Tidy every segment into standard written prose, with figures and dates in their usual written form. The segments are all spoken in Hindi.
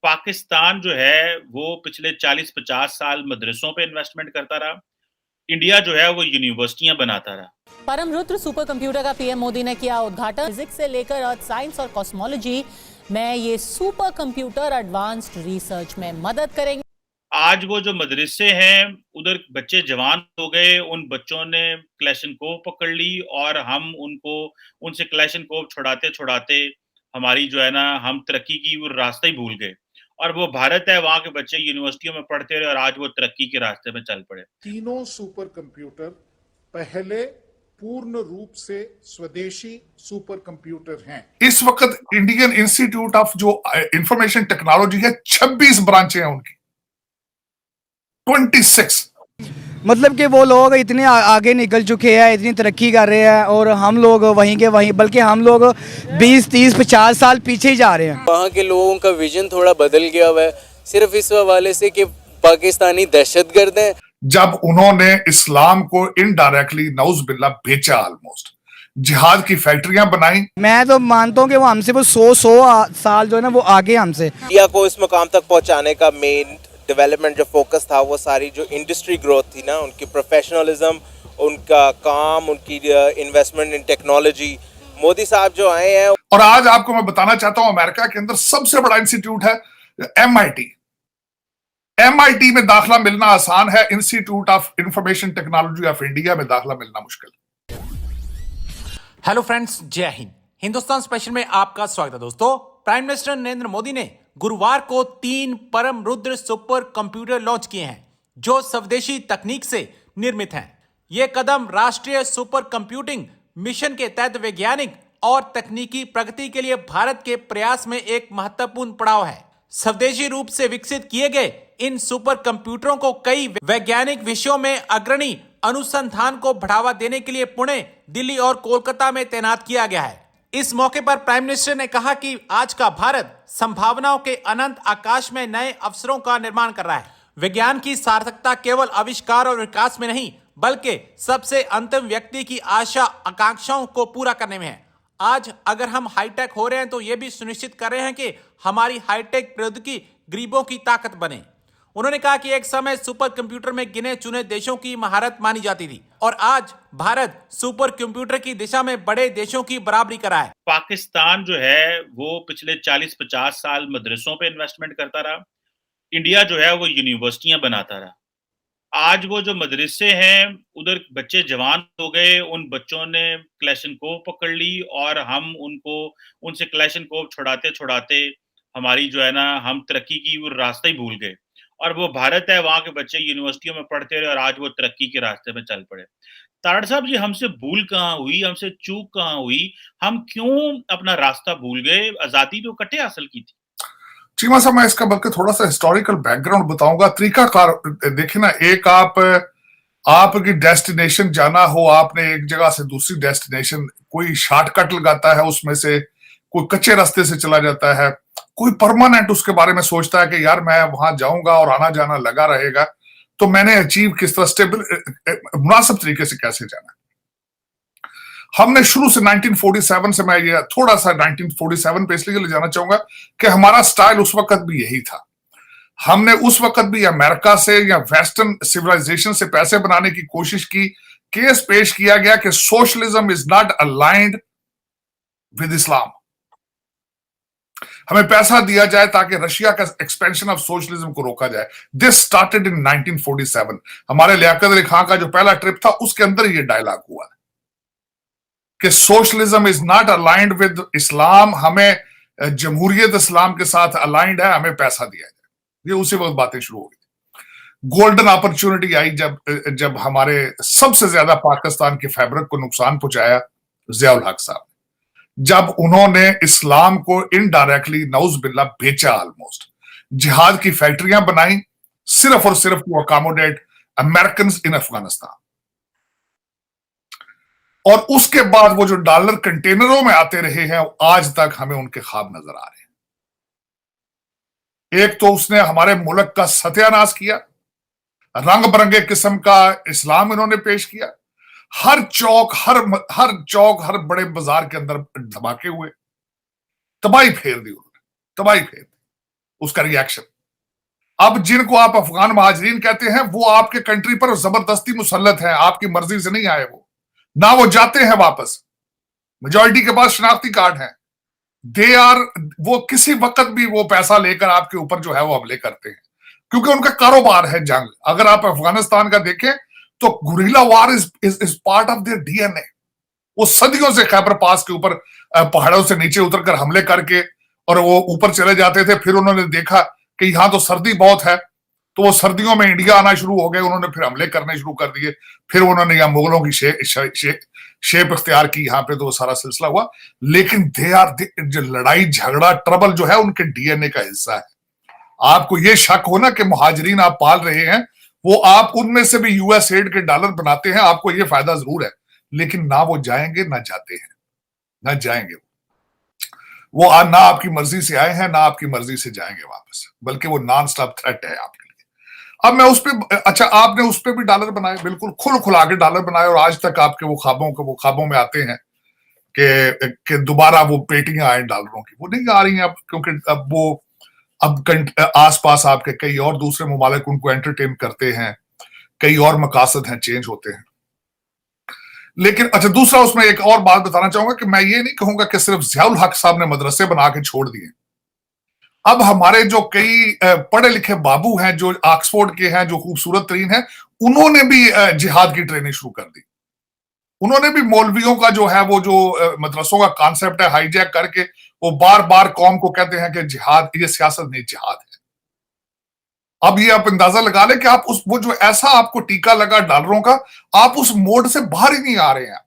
पाकिस्तान जो है वो पिछले 40-50 साल मदरसों पे इन्वेस्टमेंट करता रहा। इंडिया जो है वो यूनिवर्सिटियां बनाता रहा। परम रुद्र सुपर कंप्यूटर का पीएम मोदी ने किया उद्घाटन। फिजिक्स से लेकर अर्थ साइंस और कॉस्मोलॉजी में ये सुपर कंप्यूटर एडवांस्ड रिसर्च में मदद करेंगे। आज वो जो मदरसे हैं उधर बच्चे जवान हो गए, उन बच्चों ने क्लैशनकोव पकड़ ली और हम उनको उनसे क्लैशनकोव छुड़ाते-छुड़ाते हमारी जो है ना हम तरक्की की वो रास्ता ही भूल गए। और वो भारत है, वहाँ के बच्चे यूनिवर्सिटियों में पढ़ते रहे और आज वो तरक्की के रास्ते में चल पड़े। तीनों सुपर कंप्यूटर पहले पूर्ण रूप से स्वदेशी सुपर कंप्यूटर हैं। इस वक्त इंडियन इंस्टीट्यूट ऑफ जो इंफॉर्मेशन टेक्नोलॉजी है 26 ब्रांचें हैं उनकी, 26। मतलब कि वो लोग इतने आगे निकल चुके हैं, इतनी तरक्की कर रहे हैं और हम लोग वहीं के वहीं, बल्कि हम लोग 20, 30, 50 साल पीछे ही जा रहे हैं। वहाँ के लोगों का विजन थोड़ा बदल गया हुआ है, सिर्फ इस हवाले से कि पाकिस्तानी दहशतगर्द हैं। जब उन्होंने इस्लाम को इनडायरेक्टली नौज बिल्ला बेचा, ऑलमोस्ट जिहाद की फैक्ट्रियां बनाई। मैं तो मानता हूँ कि वो हमसे वो 100 साल जो है ना वो आगे हमसे। इंडिया को इस मुकाम तक पहुंचाने का मेन डेवलपमेंट जो फोकस था वो सारी जो इंडस्ट्री ग्रोथ थी ना, उनकी प्रोफेशनलिज्म, उनका काम, उनकी इन्वेस्टमेंट इन टेक्नोलॉजी, मोदी साहब जो आए हैं। और आज आपको मैं बताना चाहता हूं अमेरिका के अंदर सबसे बड़ा इंस्टीट्यूट है MIT। MIT में दाखिला मिलना आसान है, institute of information technology of India में दाखिला मिलना मुश्किल। हेलो फ्रेंड्स, जय हिंद। हिंदुस्तान स्पेशल में आपका स्वागत है दोस्तों। प्राइम मिनिस्टर नरेंद्र मोदी ने गुरुवार को 3 परम रुद्र सुपर कंप्यूटर लॉन्च किए हैं जो स्वदेशी तकनीक से निर्मित हैं। यह कदम राष्ट्रीय सुपर कंप्यूटिंग मिशन के तहत वैज्ञानिक और तकनीकी प्रगति के लिए भारत के प्रयास में एक महत्वपूर्ण पड़ाव है। स्वदेशी रूप से विकसित किए गए इन सुपर कंप्यूटरों को कई वैज्ञानिक विषयों में अग्रणी अनुसंधान को बढ़ावा देने के लिए पुणे, दिल्ली और कोलकाता में तैनात किया गया है। इस मौके पर प्राइम मिनिस्टर ने कहा कि आज का भारत संभावनाओं के अनंत आकाश में नए अवसरों का निर्माण कर रहा है। विज्ञान की सार्थकता केवल आविष्कार और विकास में नहीं, बल्कि सबसे अंतिम व्यक्ति की आशा आकांक्षाओं को पूरा करने में है। आज अगर हम हाईटेक हो रहे हैं तो यह भी सुनिश्चित कर रहे हैं कि हमारी हाईटेक प्रौद्योगिकी गरीबों की ताकत बने। उन्होंने कहा कि एक समय सुपर कंप्यूटर में गिने चुने देशों की महारत मानी जाती थी और आज भारत सुपर कंप्यूटर की दिशा में बड़े देशों की बराबरी कर रहा है। पाकिस्तान जो है वो पिछले 40-50 साल मदरसों पे इन्वेस्टमेंट करता रहा। इंडिया जो है वो यूनिवर्सिटियां बनाता रहा। आज वो जो मदरसे हैं उधर बच्चे जवान हो गए, उन बच्चों ने क्लैशनकोव पकड़ ली और हम उनको उनसे क्लैशनकोव छुड़ाते-छुड़ाते हमारी जो है ना हम तरक्की की वो रास्ता ही भूल गए। और वो भारत है, वहाँ के बच्चे यूनिवर्सिटियों में पढ़ते रहे और आज वो तरक्की के रास्ते में चल पड़े। तारड़ साहब जी, हमसे भूल कहाँ हुई, हमसे चूक कहाँ हुई, हम क्यों अपना रास्ता भूल गए? आजादी तो इकट्ठे हासिल की थी। चीमा साहब, मैं इसका बल्कि थोड़ा सा हिस्टोरिकल बैकग्राउंड बताऊंगा। तरीकाकार देखिए ना, एक आपकी डेस्टिनेशन जाना हो, आपने एक जगह से दूसरी डेस्टिनेशन, कोई शॉर्टकट लगाता है उसमें से, कोई कच्चे रास्ते से चला जाता है, कोई परमानेंट उसके बारे में सोचता है कि यार मैं वहां जाऊंगा और आना जाना लगा रहेगा, तो मैंने अचीव किस तरह स्टेबल मुनासिब तरीके से कैसे जाना। हमने शुरू से 1947 से, मैं ये थोड़ा सा 1947 पे इसलिए ले जाना चाहूंगा कि हमारा स्टाइल उस वक्त भी यही था। हमने उस वक्त भी अमेरिका से या वेस्टर्न सिविलाइजेशन से पैसे बनाने की कोशिश की। केस पेश किया गया कि socialism is not aligned with इस्लाम। हमें पैसा दिया जाए ताकि रशिया का एक्सपेंशन ऑफ सोशलिज्म को रोका जाए। This started in 1947। हमारे लियाकत अली खान का जो पहला ट्रिप था उसके अंदर ये डायलॉग हुआ कि socialism is not aligned with इस्लाम, हमें जमहूरियत इस्लाम के साथ अलाइंड है, हमें पैसा दिया जाए। ये उसी वक्त बातें शुरू हो गई। गोल्डन अपॉर्चुनिटी आई जब हमारे सबसे ज्यादा पाकिस्तान के फैब्रिक को नुकसान पहुंचाया जियाउल हक साहब, जब उन्होंने इस्लाम को इनडायरेक्टली नौज बिल्ला बेचा, ऑलमोस्ट जिहाद की फैक्ट्रियां बनाई सिर्फ और सिर्फ to accommodate American in Afghanistan. और उसके बाद वो जो डॉलर कंटेनरों में आते रहे हैं, आज तक हमें उनके ख्वाब नजर आ रहे हैं। एक तो उसने हमारे मुल्क का सत्यानाश किया, रंग बिरंगे किस्म का इस्लाम इन्होंने पेश किया। हर चौक हर बड़े बाजार के अंदर धमाके हुए, तबाही फेर दी उन्होंने, तबाही फेर दी। उसका रिएक्शन। अब जिनको आप अफगान महाजरीन कहते हैं वो आपके कंट्री पर जबरदस्ती मुसल्लत हैं, आपकी मर्जी से नहीं आए वो, ना वो जाते हैं वापस, मेजॉरिटी के पास शनाख्ती कार्ड है, दे आर, वो किसी वक्त भी वो पैसा लेकर आपके ऊपर जो है वो हमले करते हैं, क्योंकि उनका कारोबार है जंग। अगर आप अफगानिस्तान का देखें तो guerrilla war is part of their DNA. वो सदियों से खैबर पास के ऊपर पहाड़ों से नीचे उतरकर हमले करके और वो ऊपर चले जाते थे, फिर उन्होंने देखा कि यहां तो सर्दी बहुत है, तो वो सर्दियों में इंडिया आना शुरू हो गए, उन्होंने फिर हमले करने शुरू कर दिए, फिर उन्होंने यहाँ मुगलों की शेप इख्तियार की यहाँ पे, तो वो सारा सिलसिला हुआ। लेकिन दे आर, जो लड़ाई झगड़ा ट्रबल जो है उनके डीएनए का हिस्सा है। आपको ये शक हो ना कि मुहाजिरीन आप पाल रहे हैं, वो आप उनमें से भी यूएस एड के डॉलर बनाते हैं, आपको ये फायदा जरूर है, लेकिन ना वो जाएंगे ना जाते हैं, ना जाएंगे वो ना आपकी मर्जी से आए हैं ना आपकी मर्जी से जाएंगे वापस, बल्कि वो नॉन स्टॉप थ्रेट है आपके लिए। अब मैं उस पे, अच्छा आपने उस पे भी डॉलर बनाए, बिल्कुल खुला के डॉलर बनाए, और आज तक आपके वो ख्वाबों में आते हैं कि दोबारा वो पेटियां आए डॉलरों की, वो नहीं आ रही हैं अब, क्योंकि अब आसपास आपके कई और दूसरे ममालिक उनको एंटरटेन करते हैं, कई और मकासद हैं, चेंज होते हैं। लेकिन अच्छा, दूसरा उसमें एक और बात बताना चाहूंगा कि मैं ये नहीं कहूंगा कि सिर्फ जियाउल हक साहब ने मदरसे बना के छोड़ दिए। अब हमारे जो कई पढ़े लिखे बाबू हैं, जो ऑक्सफोर्ड के हैं, जो खूबसूरत तरीन हैं, उन्होंने भी जिहाद की ट्रेनिंग शुरू कर दी। उन्होंने भी मौलवियों का जो है वो जो मदरसों का कॉन्सेप्ट है हाईजैक करके वो बार बार कौम को कहते हैं कि जिहाद, ये सियासत नहीं जिहाद है। अब ये आप अंदाजा लगा लें कि आप वो जो ऐसा आपको टीका लगा डॉलरों का, आप उस मोड से बाहर ही नहीं आ रहे हैं।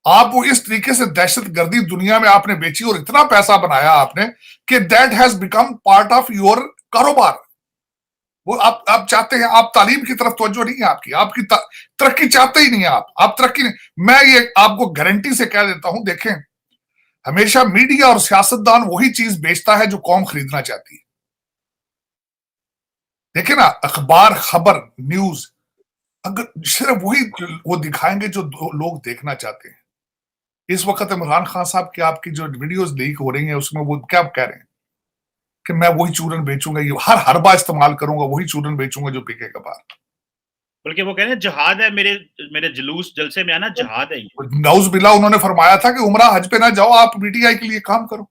आप वो इस तरीके से दहशत गर्दी दुनिया में आपने बेची और इतना पैसा बनाया आपने कि that has become part of your कारोबार। वो आप चाहते हैं, आप तालीम की तरफ तवज्जो नहीं है आपकी तरक्की चाहते ही नहीं है आप तरक्की नहीं। मैं ये आपको गारंटी से कह देता हूं, देखें, हमेशा मीडिया और सियासतदान वही चीज बेचता है जो कौम खरीदना चाहती है। देखिए ना, अखबार, खबर, न्यूज, अगर सिर्फ वही वो दिखाएंगे जो लोग देखना चाहते हैं। इस वक्त इमरान खान साहब की आपकी जो वीडियोस लीक हो रही हैं उसमें वो क्या कह रहे हैं कि मैं वही चूरन बेचूंगा, ये हर हरबा इस्तेमाल करूंगा, वही चूरन बेचूंगा जो पीके का बाहर। बल्कि वो कह रहे हैं जिहाद है, मेरे जुलूस जलसे में आना जिहाद है। नौज बिल्ला उन्होंने फरमाया था कि उमरा हज पे ना जाओ, आप पीटीआई के लिए काम करो।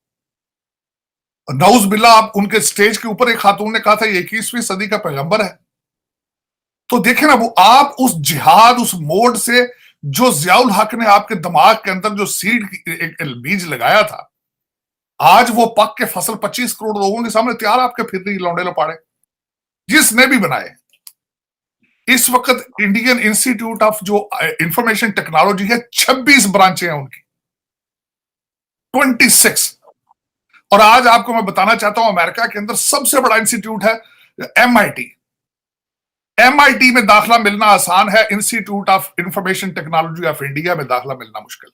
नौज बिल्ला, आप उनके स्टेज के ऊपर एक खातून ने कहा था 21वीं सदी का पैगंबर है। तो देखें ना, वो आप उस जिहाद, उस मोड से जो जियाउल हक ने आपके दिमाग के अंदर जो सीड एक बीज लगाया था, आज वो पक के फसल 25 करोड़ लोगों के सामने तैयार आपके फिर रही लौंडे लपाड़े, जिसने भी बनाए। इस वक्त इंडियन इंस्टीट्यूट ऑफ जो इंफॉर्मेशन टेक्नोलॉजी है, 26 ब्रांचें हैं उनकी, 26। और आज आपको मैं बताना चाहता हूं, अमेरिका के अंदर सबसे बड़ा इंस्टीट्यूट है MIT। MIT में दाखिला मिलना आसान है, institute of information technology of India में दाखिला मिलना मुश्किल।